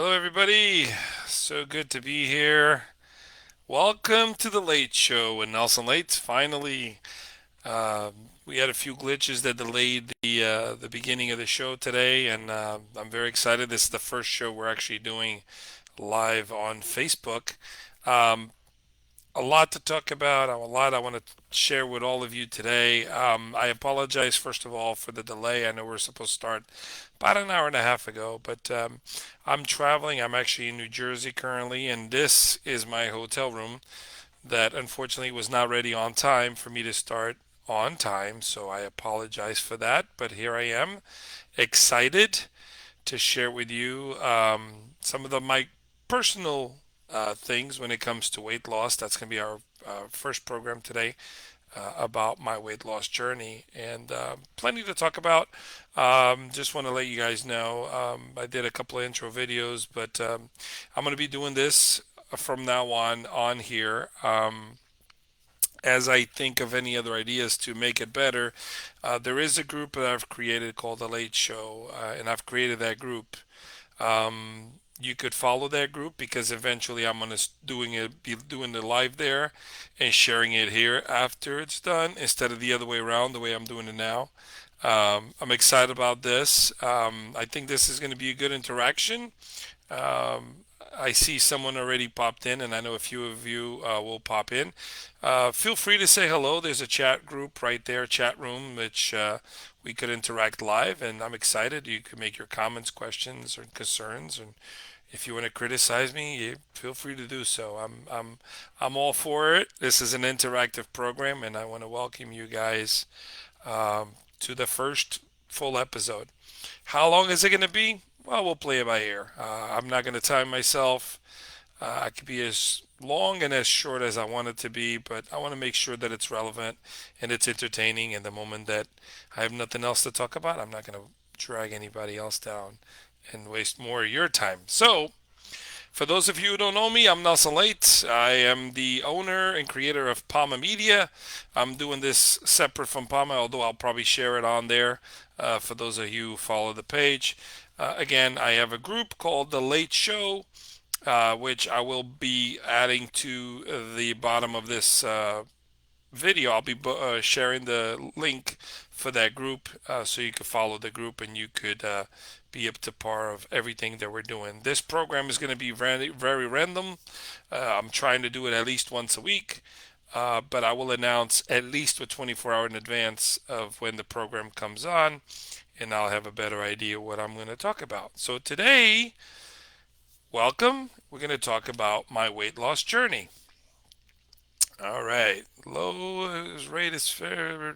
Hello, everybody. So good to be here. Welcome to the Late Show with Nelson Late. Finally, we had a few glitches that delayed the beginning of the show today, and I'm very excited. This is the first show we're actually doing live on Facebook. Um, a lot to talk about, a lot I want to share with all of you today. I apologize, first of all, for the delay. I know we're supposed to start about an hour and a half ago, but I'm traveling. I'm actually in New Jersey currently, and this is my hotel room that unfortunately was not ready on time for me to start on time. So I apologize for that, but here I am, excited to share with you some of my personal things when it comes to weight loss. That's going to be our first program today about my weight loss journey, and plenty to talk about. Just want to let you guys know I did a couple of intro videos, but I'm going to be doing this from now on here. As I think of any other ideas to make it better, there is a group that I've created called the Late Show, and I've created that group. You could follow that group because eventually I'm gonna be doing the live there and sharing it here after it's done instead of the other way around, the way I'm doing it now. I'm excited about this. I think this is going to be a good interaction. Um, I see someone already popped in, and I know a few of you will pop in. Feel free to say hello. There's a chat group right there, chat room, which we could interact live, and I'm excited. You can make your comments, questions, or concerns, and if you want to criticize me, feel free to do so. I'm all for it. This is an interactive program, and I want to welcome you guys to the first full episode. How long is it going to be? Well, we'll play it by ear. I'm not going to time myself. I could be as long and as short as I want it to be, but I want to make sure that it's relevant and it's entertaining. And the moment that I have nothing else to talk about, I'm not going to drag anybody else down and waste more of your time. So, for those of you who don't know me, I'm Nelson Late. I am the owner and creator of Palma Media. I'm doing this separate from Palma, although I'll probably share it on there for those of you who follow the page. Again, I have a group called The Late Show, which I will be adding to the bottom of this video. I'll be sharing the link for that group so you can follow the group and you could be up to par of everything that we're doing. This program is going to be very, very random. I'm trying to do it at least once a week, but I will announce at least a 24 hour in advance of when the program comes on, and I'll have a better idea what I'm going to talk about. So today, welcome. We're going to talk about my weight loss journey. All right. Low rate is fair.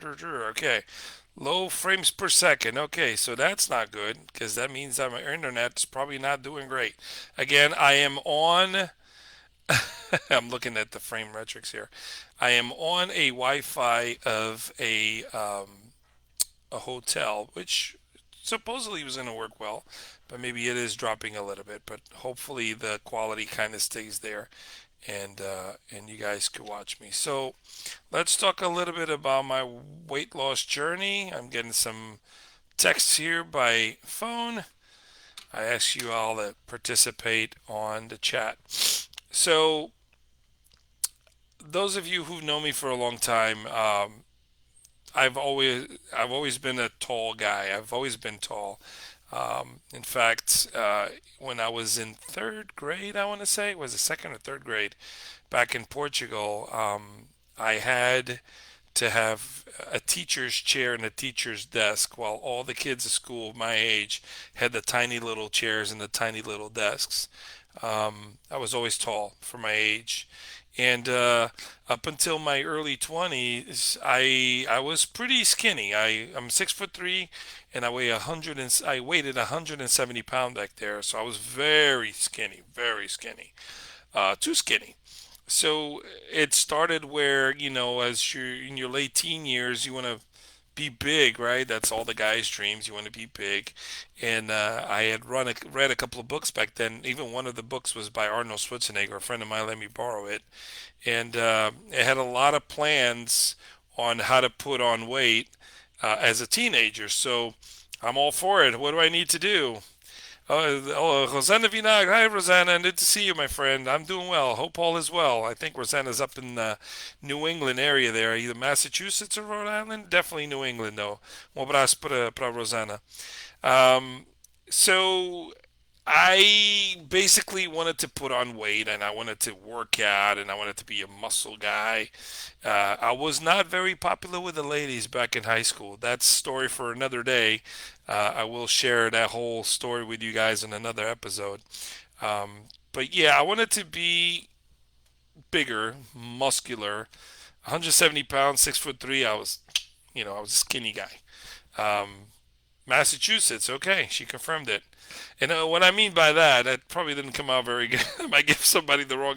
Okay. Low frames per second. Okay, so that's not good because that means that my internet's probably not doing great. Again, I am on. I'm looking at the frame metrics here. I am on a Wi-Fi of a hotel, which supposedly was going to work well, but maybe it is dropping a little bit. But hopefully the quality kind of stays there, and you guys could watch me. So let's talk a little bit about my weight loss journey. I'm getting some texts here by phone. I ask you all to participate on the chat. So those of you who've known me for a long time, I've always been a tall guy. I've always been tall. In fact, when I was in third grade, I want to say it was the second or third grade, back in Portugal, I had to have a teacher's chair and a teacher's desk while all the kids at school of my age had the tiny little chairs and the tiny little desks. I was always tall for my age. And up until my early 20s, I was pretty skinny. I'm 6'3", and I weighed 170 pounds back there. So I was very skinny, too skinny. So it started where, as you're in your late teen years, you want to be big, right? That's all the guys' dreams. You want to be big. And I had read a couple of books back then. Even one of the books was by Arnold Schwarzenegger. A friend of mine let me borrow it. And it had a lot of plans on how to put on weight as a teenager. So I'm all for it. What do I need to do? Rosanna Vinag. Hi, Rosanna. Good to see you, my friend. I'm doing well. Hope all is well. I think Rosanna's up in the New England area there, either Massachusetts or Rhode Island. Definitely New England, though. Um abraço para Rosanna. Um, so I basically wanted to put on weight and I wanted to work out and I wanted to be a muscle guy. I was not very popular with the ladies back in high school. That's a story for another day. I will share that whole story with you guys in another episode. But yeah, I wanted to be bigger, muscular, 170 pounds, 6 foot three. I was a skinny guy. Um, Massachusetts. Okay, she confirmed it. And what I mean by that, that probably didn't come out very good. I might give somebody the wrong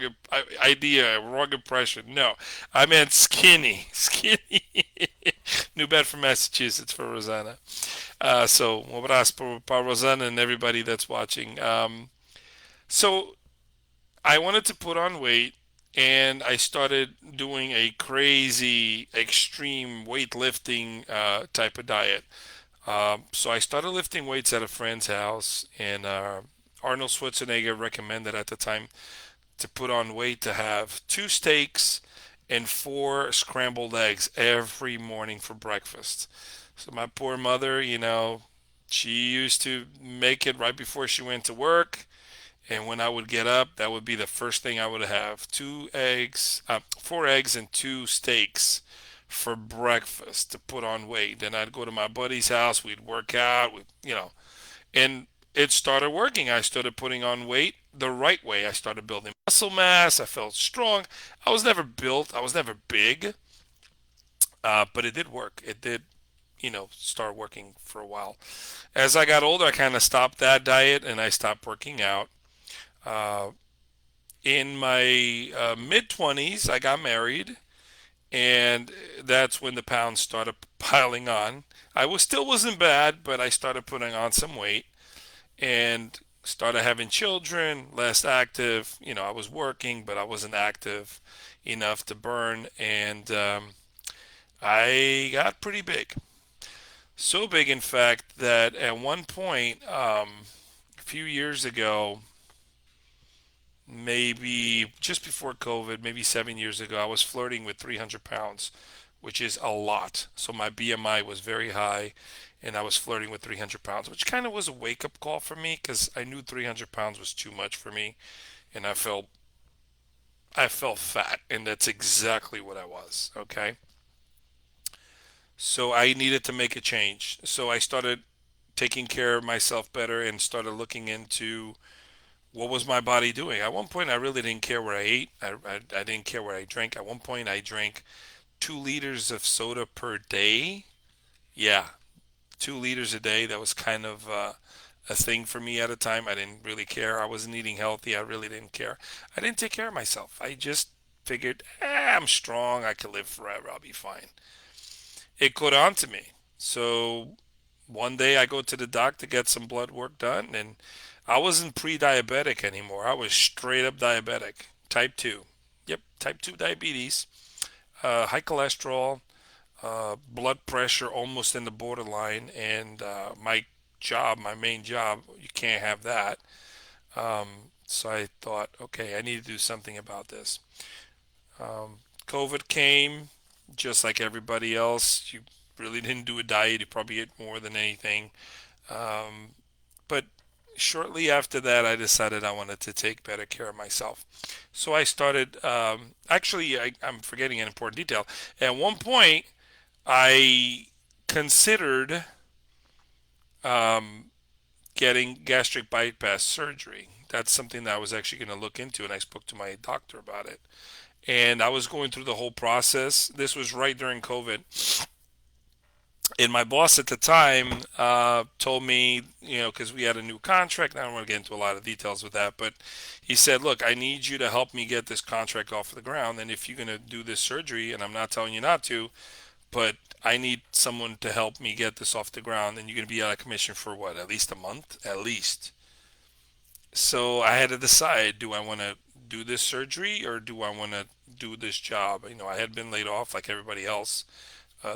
idea, wrong impression. No, I meant skinny, skinny. New Bedford, Massachusetts for Rosanna. So, un abrazo para Rosanna and everybody that's watching. So, I wanted to put on weight, and I started doing a crazy, extreme weightlifting type of diet. So I started lifting weights at a friend's house, and Arnold Schwarzenegger recommended at the time to put on weight to have two steaks and four scrambled eggs every morning for breakfast. So my poor mother, she used to make it right before she went to work. And when I would get up, that would be the first thing I would have: four eggs and two steaks for breakfast to put on weight. Then I'd go to my buddy's house, we'd work out, and it started working. I started putting on weight the right way. I started building muscle mass. I felt strong. I was never built, I was never big, but it did work. It did, start working for a while. As I got older, I kind of stopped that diet and I stopped working out. Uh, in my mid 20s, I got married, and that's when the pounds started piling on. I was still wasn't bad, but I started putting on some weight and started having children, less active. I was working, but I wasn't active enough to burn, and I got pretty big. So big, in fact, that at one point, a few years ago, maybe just before COVID, maybe 7 years ago, I was flirting with 300 pounds, which is a lot. So my BMI was very high, and I was flirting with 300 pounds, which kind of was a wake up call for me because I knew 300 pounds was too much for me, and I felt fat, and that's exactly what I was. Okay, so I needed to make a change. So I started taking care of myself better and started looking into what was my body doing? At one point, I really didn't care what I ate. I didn't care what I drank. At one point, I drank 2 liters of soda per day. Yeah, 2 liters a day. That was kind of a thing for me at a time. I didn't really care. I wasn't eating healthy. I really didn't care. I didn't take care of myself. I just figured, I'm strong. I can live forever. I'll be fine. It caught on to me. So one day I go to the doctor to get some blood work done, and I wasn't pre-diabetic anymore. I was straight up diabetic, type 2. Yep, type 2 diabetes, high cholesterol, blood pressure almost in the borderline, and my main job, you can't have that. So I thought, okay, I need to do something about this. COVID came, just like everybody else. You really didn't do a diet. You probably ate more than anything. Um, but shortly after that, I decided I wanted to take better care of myself. So I started, actually, I'm forgetting an important detail. At one point, I considered um, getting gastric bypass surgery. That's something that I was actually going to look into, and I spoke to my doctor about it. And I was going through the whole process. This was right during COVID. And my boss at the time told me, because we had a new contract. I don't want to get into a lot of details with that, but he said, "Look, I need you to help me get this contract off the ground. And if you're going to do this surgery, and I'm not telling you not to, but I need someone to help me get this off the ground, and you're going to be out of commission for what, at least a month? At least." So I had to decide: do I want to do this surgery or do I want to do this job? I had been laid off like everybody else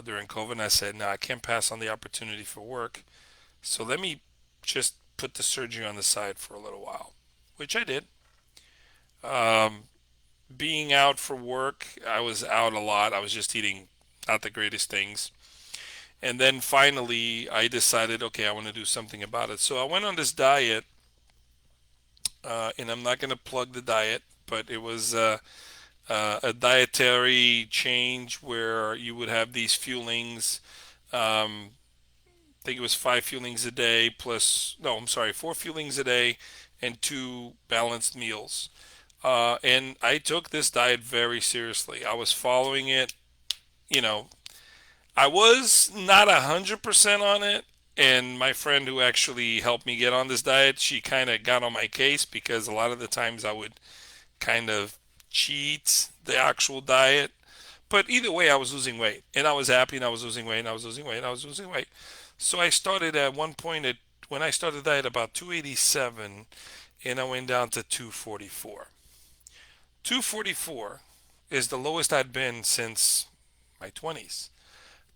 during COVID, and I said, no, I can't pass on the opportunity for work. So let me just put the surgery on the side for a little while, which I did. Um, Being out for work, I was out a lot. I was just eating not the greatest things. And then finally, I decided, okay, I want to do something about it. So I went on this diet, and I'm not going to plug the diet, but it was a dietary change where you would have these fuelings. I think it was 5 fuelings a day plus, no, I'm sorry, 4 fuelings a day and 2 balanced meals. And I took this diet very seriously. I was following it, you know, I was not 100% on it. And my friend who actually helped me get on this diet, she kind of got on my case because a lot of the times I would kind of cheat the actual diet. But either way, I was losing weight, and I was happy, and I was losing weight, and I was losing weight, and I was losing weight. So I started at one point at when I started that at about 287, and I went down to 244. 244 is the lowest I'd been since my 20s.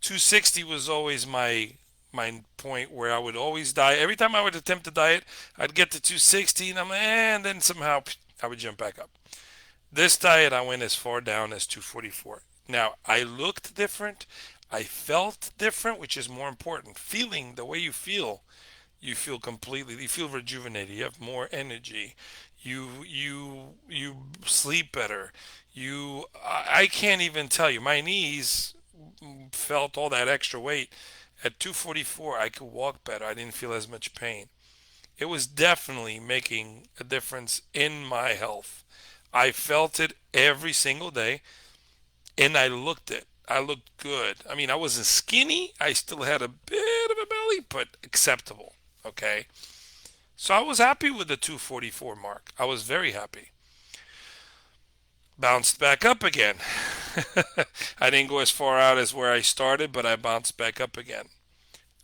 260 was always my point where I would always diet. Every time I would attempt to diet, I'd get to 260, and and then somehow I would jump back up. This diet, I went as far down as 244. Now, I looked different. I felt different, which is more important. Feeling the way you feel completely, you feel rejuvenated. You have more energy. You sleep better. I can't even tell you. My knees felt all that extra weight. At 244, I could walk better. I didn't feel as much pain. It was definitely making a difference in my health. I felt it every single day, and I looked it. I looked good. I mean, I wasn't skinny. I still had a bit of a belly, but acceptable. Okay. So I was happy with the 244 mark. I was very happy. Bounced back up again. I didn't go as far out as where I started, but I bounced back up again.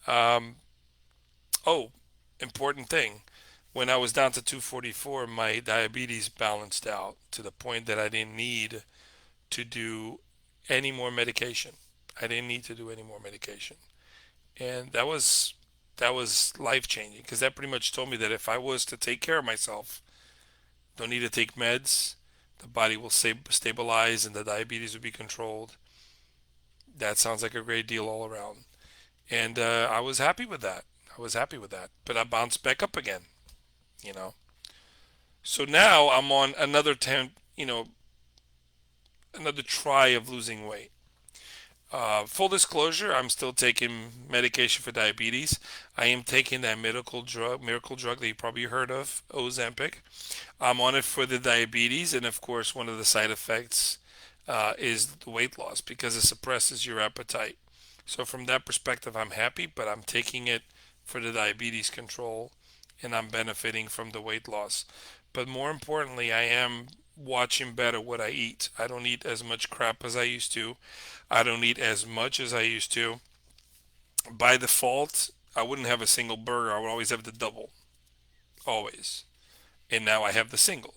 Um, oh, important thing. When I was down to 244, my diabetes balanced out to the point that I didn't need to do any more medication. I didn't need to do any more medication. And that was life changing because that pretty much told me that if I was to take care of myself, don't need to take meds, the body will stabilize and the diabetes will be controlled. That sounds like a great deal all around. And I was happy with that. I was happy with that. But I bounced back up again, you know. So now I'm on another another try of losing weight. Full disclosure, I'm still taking medication for diabetes. I am taking that miracle drug that you probably heard of, Ozempic. I'm on it for the diabetes, and of course, one of the side effects is the weight loss because it suppresses your appetite. So from that perspective, I'm happy, but I'm taking it for the diabetes control, and I'm benefiting from the weight loss. But more importantly, I am watching better what I eat. I don't eat as much crap as I used to. I don't eat as much as I used to. By default, I wouldn't have a single burger. I would always have the double, always. And now I have the single.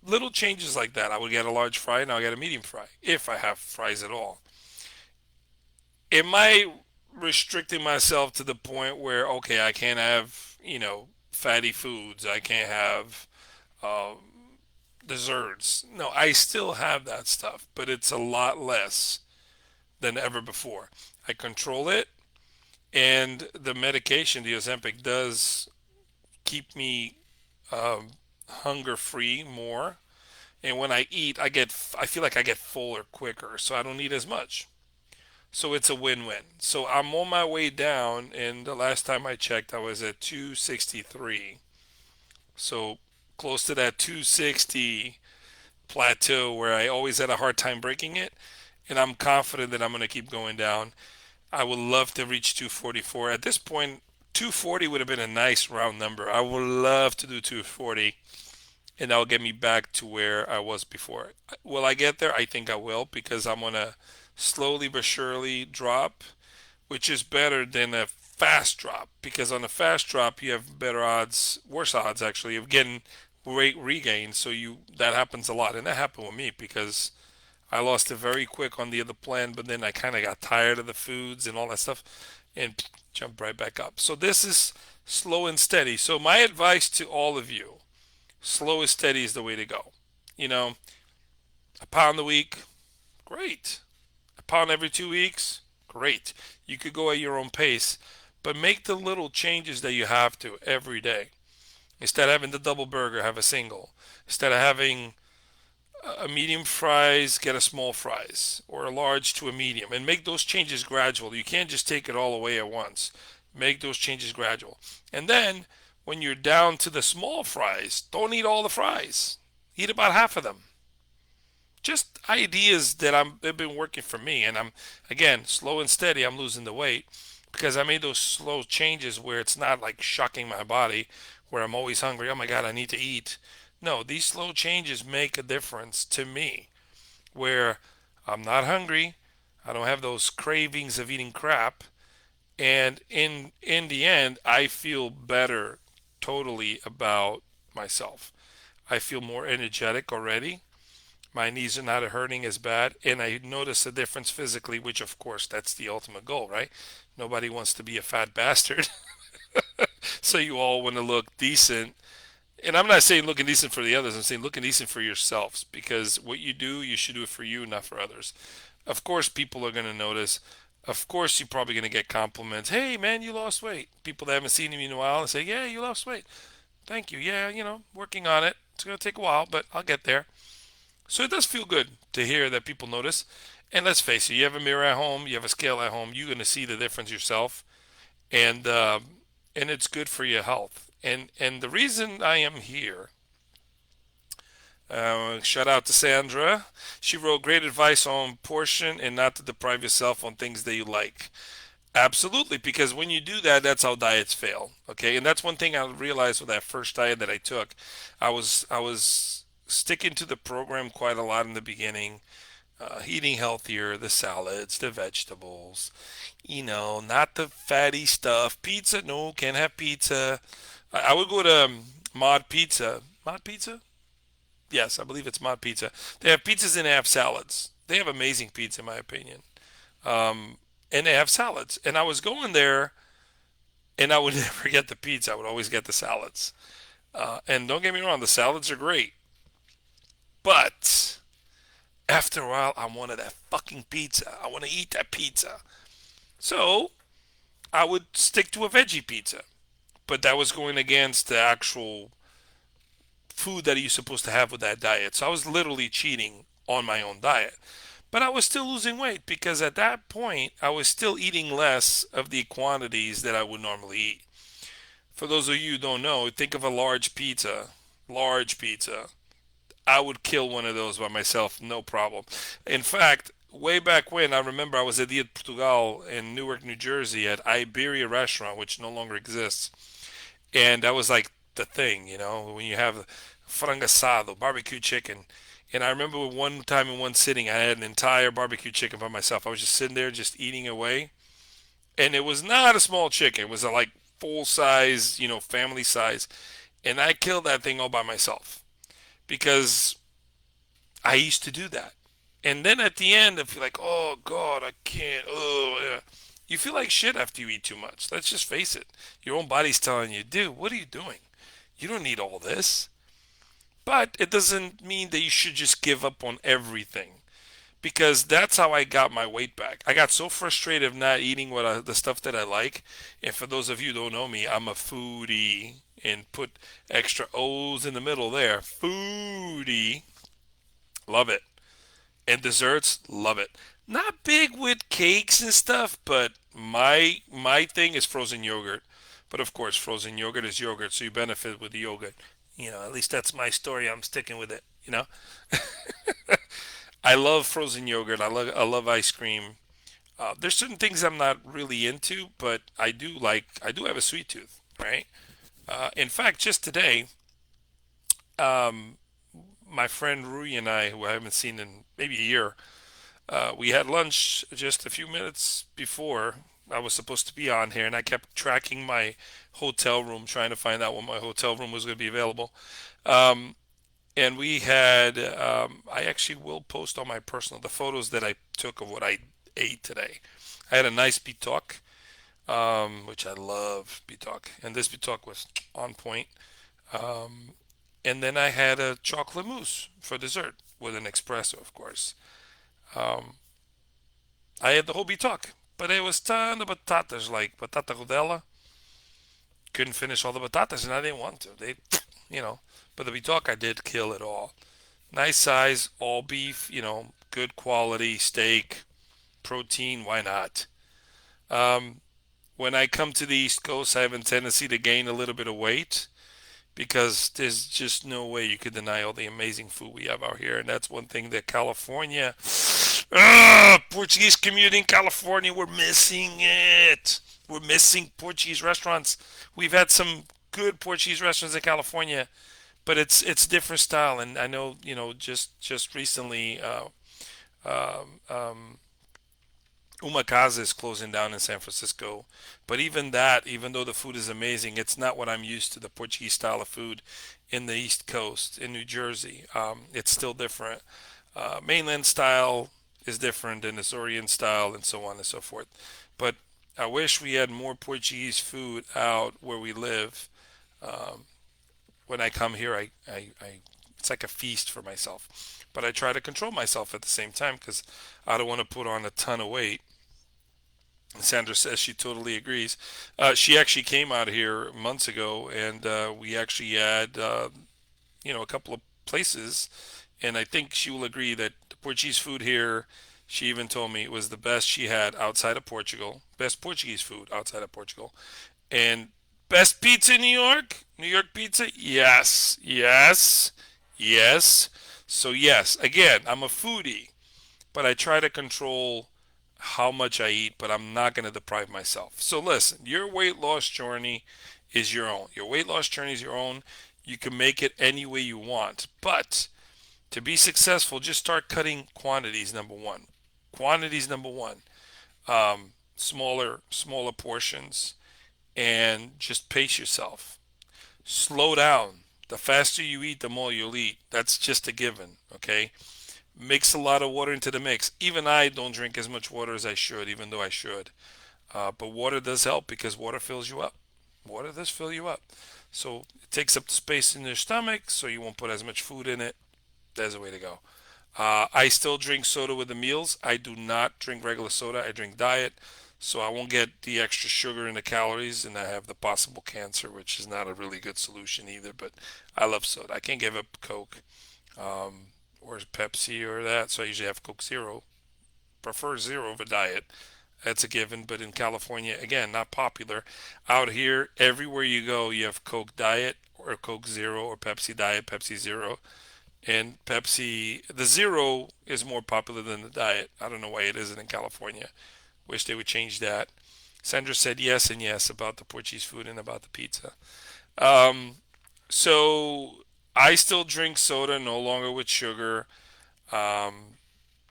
Little changes like that. I would get a large fry, now I get a medium fry, if I have fries at all. Am I restricting myself to the point where, okay, I can't have, fatty foods? I can't have uh, desserts. No, I still have that stuff, but it's a lot less than ever before. I control it, and the medication, the Ozempic, does keep me um, hunger free more. And when I eat, I feel like I get fuller quicker, so I don't eat as much. So it's a win-win. So I'm on my way down, and the last time I checked, I was at 263. So close to that 260 plateau where I always had a hard time breaking it, and I'm confident that I'm going to keep going down. I would love to reach 244. At this point, 240 would have been a nice round number. I would love to do 240, and that'll get me back to where I was before. Will I get there? I think I will because I'm going to slowly but surely drop, which is better than a fast drop because on a fast drop you have better odds, worse odds actually, of getting weight regain. So that happens a lot, and that happened with me because I lost it very quick on the other plan, but then I kind of got tired of the foods and all that stuff and jumped right back up. So this is slow and steady. So my advice to all of you, slow and steady is the way to go. You know, a pound a week, great. A pound every 2 weeks, great. You could go at your own pace, but make the little changes that you have to every day. Instead of having the double burger, have a single. Instead of having a medium fries, get a small fries, or a large to a medium, and make those changes gradual. You can't just take it all away at once. Make those changes gradual. And then, when you're down to the small fries, don't eat all the fries. Eat about half of them. Just ideas that have been working for me, and I'm again slow and steady. I'm losing the weight because I made those slow changes where it's not like shocking my body, where I'm always hungry. Oh my God, I need to eat. No, these slow changes make a difference to me where I'm not hungry. I don't have those cravings of eating crap. And in the end, I feel better totally about myself. I feel more energetic already. My knees are not hurting as bad. And I notice a difference physically, which of course that's the ultimate goal, right? Nobody wants to be a fat bastard. So you all want to look decent. And I'm not saying looking decent for the others. I'm saying looking decent for yourselves because what you do, you should do it for you, not for others. Of course, people are going to notice. Of course, you're probably going to get compliments. Hey, man, you lost weight. People that haven't seen you in a while and say, yeah, you lost weight. Thank you. Yeah, working on it. It's going to take a while, but I'll get there. So it does feel good to hear that people notice. And let's face it, you have a mirror at home, you have a scale at home, you're going to see the difference yourself. And it's good for your health. And the reason I am here, shout out to Sandra. She wrote great advice on portion and not to deprive yourself on things that you like. Absolutely, because when you do that, that's how diets fail. Okay, and that's one thing I realized with that first diet that I took. I was sticking to the program quite a lot in the beginning, eating healthier, the salads, the vegetables, not the fatty stuff. Pizza, no, can't have pizza. I would go to Mod Pizza. Mod Pizza? Yes, I believe it's Mod Pizza. They have pizzas and they have salads. They have amazing pizza, in my opinion. Um, and they have salads. And I was going there, and I would never get the pizza. I would always get the salads. And don't get me wrong, the salads are great. But after a while, I wanted that fucking pizza. I want to eat that pizza. So I would stick to a veggie pizza. But that was going against the actual food that you're supposed to have with that diet. So I was literally cheating on my own diet. But I was still losing weight because at that point I was still eating less of the quantities that I would normally eat. For those of you who don't know, think of a large pizza. Large pizza. I would kill one of those by myself, no problem. In fact, way back when, I remember I was at Dia de Portugal in Newark, New Jersey at Iberia restaurant, which no longer exists. And that was like the thing, when you have frango asado, barbecue chicken. And I remember one time in one sitting, I had an entire barbecue chicken by myself. I was just sitting there, just eating away. And it was not a small chicken. It was a like full size, family size. And I killed that thing all by myself because I used to do that. And then at the end, I feel like, oh God, I can't. Oh, yeah. You feel like shit after you eat too much. Let's just face it. Your own body's telling you, dude, what are you doing? You don't need all this. But it doesn't mean that you should just give up on everything. Because that's how I got my weight back. I got so frustrated of not eating the stuff that I like. And for those of you who don't know me, I'm a foodie. And put extra O's in the middle there. Foodie. Love it. And desserts, love it. Not big with cakes and stuff, but my thing is frozen yogurt. But of course, frozen yogurt is yogurt, so you benefit with the yogurt. At least that's my story. I'm sticking with it. I love frozen yogurt. I love ice cream. There's certain things I'm not really into, but I do have a sweet tooth, right? In fact, just today, um, my friend Rui and I, who I haven't seen in maybe a year, we had lunch just a few minutes before I was supposed to be on here, and I kept tracking my hotel room, trying to find out when my hotel room was going to be available. Um, and we had, I actually will post on my personal the photos that I took of what I ate today. I had a nice talk. which I love bitok, and this bitok was on point. Um, and then I had a chocolate mousse for dessert with an espresso, of course. Um, I had the whole bitok, but it was ton of batatas, like batata rodella. Couldn't finish all the batatas, and I didn't want to. They, you know, but the bitok I did kill it all. Nice size, all beef, good quality steak, protein. Why not? Um, when I come to the East Coast, I have a tendency to gain a little bit of weight because there's just no way you could deny all the amazing food we have out here. And that's one thing that California, Portuguese community in California, we're missing it. We're missing Portuguese restaurants. We've had some good Portuguese restaurants in California, but it's different style. And I know, just recently, um, um, Uma Casa is closing down in San Francisco. But even that, even though the food is amazing, it's not what I'm used to, the Portuguese style of food in the East Coast, in New Jersey. It's still different. Mainland style is different than the Orient style and so on and so forth. But I wish we had more Portuguese food out where we live. Um, when I come here, it's like a feast for myself. But I try to control myself at the same time because I don't want to put on a ton of weight. Sandra says she totally agrees. She actually came out here months ago, and we actually had a couple of places, and I think she will agree that the Portuguese food here. She even told me it was the best she had outside of Portugal, best Portuguese food outside of Portugal, and best pizza in New York. New York pizza, yes, yes, yes. So yes, again, I'm a foodie, but I try to control how much I eat, but I'm not going to deprive myself. So listen, your weight loss journey is your own. Your weight loss journey is your own. You can make it any way you want. But to be successful, just start cutting quantities, number one. Quantities, number one. Smaller portions, and just pace yourself. Slow down. The faster you eat, the more you'll eat. That's just a given, okay? Mix a lot of water into the mix. Even I don't drink as much water as I should, even though I should. But water does help because water fills you up. Water does fill you up. So it takes up the space in your stomach, so you won't put as much food in it. There's a way to go. I still drink soda with the meals. I do not drink regular soda. I drink diet, so I won't get the extra sugar and the calories, and I have the possible cancer, which is not a really good solution either. But I love soda. I can't give up Coke or Pepsi or that, so I usually have Coke Zero. Prefer zero over diet. That's a given, but in California, again, not popular. Out here, everywhere you go, you have Coke Diet or Coke Zero or Pepsi Diet, Pepsi Zero. And Pepsi, the Zero is more popular than the Diet. I don't know why it isn't in California. Wish they would change that. Sandra said yes and yes about the Portuguese food and about the pizza. Um, so I still drink soda, no longer with sugar. Um,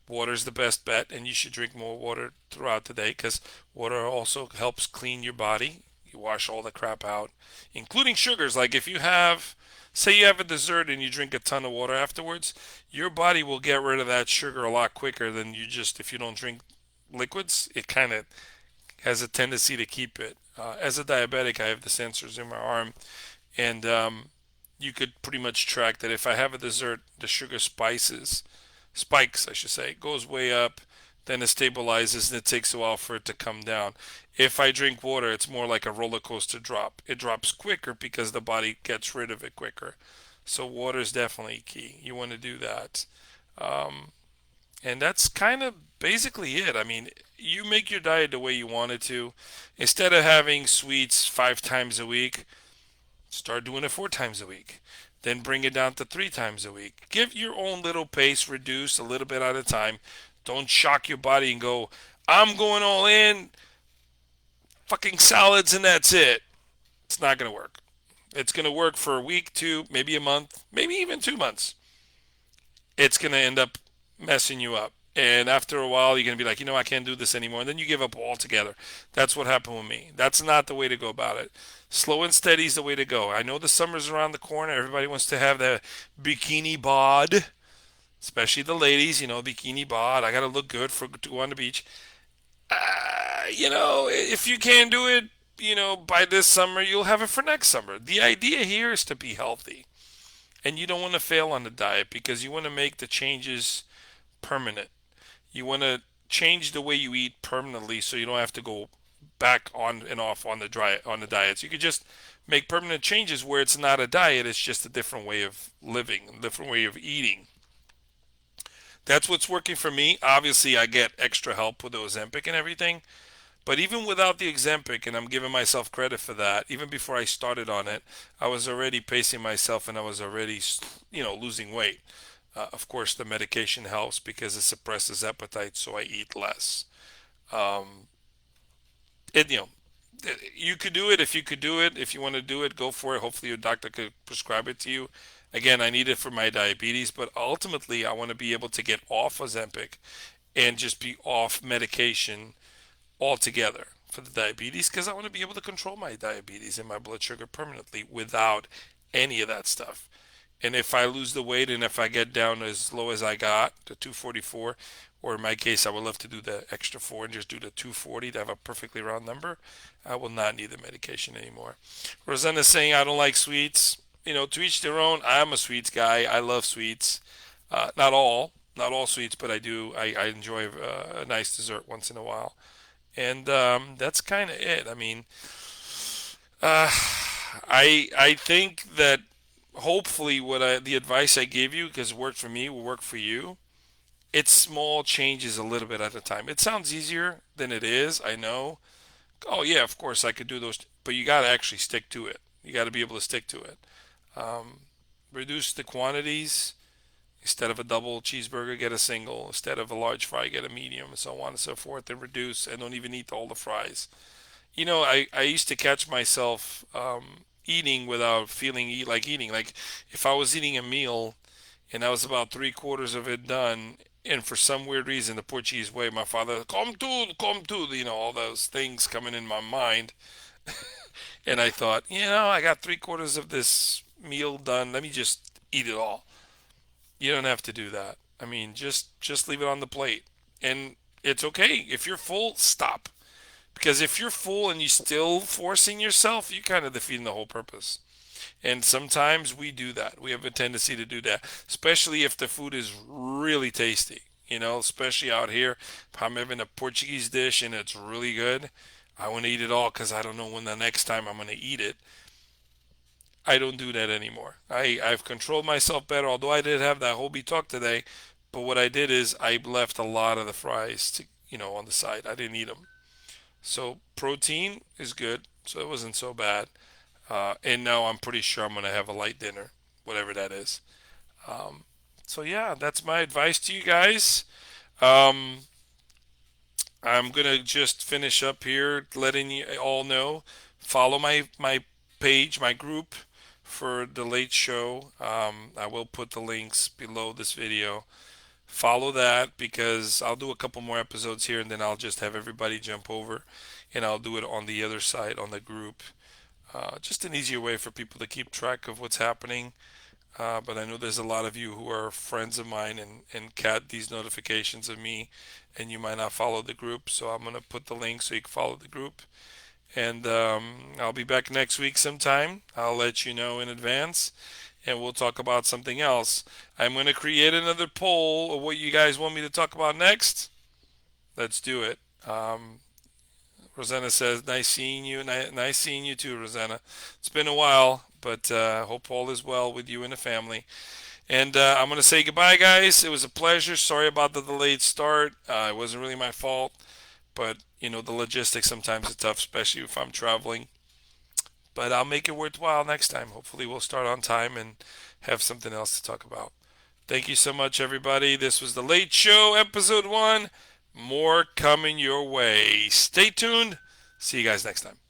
Water's the best bet, and you should drink more water throughout the day because water also helps clean your body. You wash all the crap out, including sugars. Like if you have, say, you have a dessert and you drink a ton of water afterwards, your body will get rid of that sugar a lot quicker than you just, if you don't drink liquids, it kind of has a tendency to keep it. As a diabetic, I have the sensors in my arm, and you could pretty much track that if I have a dessert, the sugar spikes, I should say, it goes way up, then it stabilizes, and it takes a while for it to come down. If I drink water, it's more like a roller coaster drop. It drops quicker because the body gets rid of it quicker. So water is definitely key. You want to do that. Um, and that's kind of basically it. I mean, you make your diet the way you want it to. Instead of having sweets 5 times a week, start doing it 4 times a week. Then bring it down to 3 times a week. Give your own little pace, reduce a little bit at a time. Don't shock your body and go, I'm going all in, fucking salads, and that's it. It's not going to work. It's going to work for a week, two, maybe a month, maybe even 2 months. It's going to end up messing you up. And after a while, you're going to be like, I can't do this anymore. And then you give up altogether. That's what happened with me. That's not the way to go about it. Slow and steady is the way to go. I know the summer's around the corner. Everybody wants to have the bikini bod, especially the ladies, bikini bod. I got to look good to go on the beach. if you can't do it, by this summer, you'll have it for next summer. The idea here is to be healthy, and you don't want to fail on the diet because you want to make the changes permanent. You want to change the way you eat permanently, so you don't have to go back on and off on the diets. You could just make permanent changes where it's not a diet; it's just a different way of living, a different way of eating. That's what's working for me. Obviously, I get extra help with the Ozempic and everything, but even without the Ozempic, and I'm giving myself credit for that, even before I started on it, I was already pacing myself and I was already, losing weight. Of course, the medication helps because it suppresses appetite, so I eat less. Um, it, you know, you could do it if you could do it. If you want to do it, go for it. Hopefully, your doctor could prescribe it to you. Again, I need it for my diabetes, but ultimately, I want to be able to get off Ozempic and just be off medication altogether for the diabetes because I want to be able to control my diabetes and my blood sugar permanently without any of that stuff. And if I lose the weight and if I get down as low as I got to 244, or in my case, I would love to do the extra four and just do the 240 to have a perfectly round number, I will not need the medication anymore. Rosanna's saying I don't like sweets. To each their own. I'm a sweets guy. I love sweets. Not all sweets, but I do. I enjoy a nice dessert once in a while. And that's kind of it. I mean, uh, I think that hopefully the advice I gave you, because it worked for me, will work for you. It's small changes a little bit at a time. It sounds easier than it is, I know. Oh yeah, of course I could do those, but you got to actually stick to it. You got to be able to stick to it. Um, Reduce the quantities. Instead of a double cheeseburger, get a single. Instead of a large fry, get a medium, and so on and so forth. And reduce, and don't even eat all the fries. I used to catch myself eating without feeling like eating. Like if I was eating a meal and I was about three-quarters of it done, and for some weird reason, the Portuguese way, my father, come to, all those things coming in my mind. And I thought, I got three-quarters of this meal done. Let me just eat it all. You don't have to do that. I mean, just leave it on the plate. And it's okay. If you're full, stop. Because if you're full and you're still forcing yourself, you're kind of defeating the whole purpose. And sometimes we do that. We have a tendency to do that, especially if the food is really tasty. Especially out here, if I'm having a Portuguese dish and it's really good, I want to eat it all because I don't know when the next time I'm going to eat it. I don't do that anymore. I've controlled myself better, although I did have that Hobie talk today. But what I did is I left a lot of the fries on the side. I didn't eat them. So protein is good. So it wasn't so bad. And now I'm pretty sure I'm going to have a light dinner, whatever that is. Um, so yeah, that's my advice to you guys. Um, I'm going to just finish up here, letting you all know. Follow my page, my group for the Late Show. I will put the links below this video. Follow that because I'll do a couple more episodes here and then I'll just have everybody jump over and I'll do it on the other side on the group. Just an easier way for people to keep track of what's happening. But I know there's a lot of you who are friends of mine and get these notifications of me, and you might not follow the group. So I'm going to put the link so you can follow the group. And I'll be back next week sometime. I'll let you know in advance, and we'll talk about something else. I'm going to create another poll of what you guys want me to talk about next. Let's do it. Rosanna says, "Nice seeing you. Nice seeing you too, Rosanna. It's been a while, but hope all is well with you and the family." And I'm going to say goodbye, guys. It was a pleasure. Sorry about the delayed start. It wasn't really my fault, but the logistics sometimes is tough, especially if I'm traveling. But I'll make it worthwhile next time. Hopefully, we'll start on time and have something else to talk about. Thank you so much, everybody. This was The Late Show, Episode 1. More coming your way. Stay tuned. See you guys next time.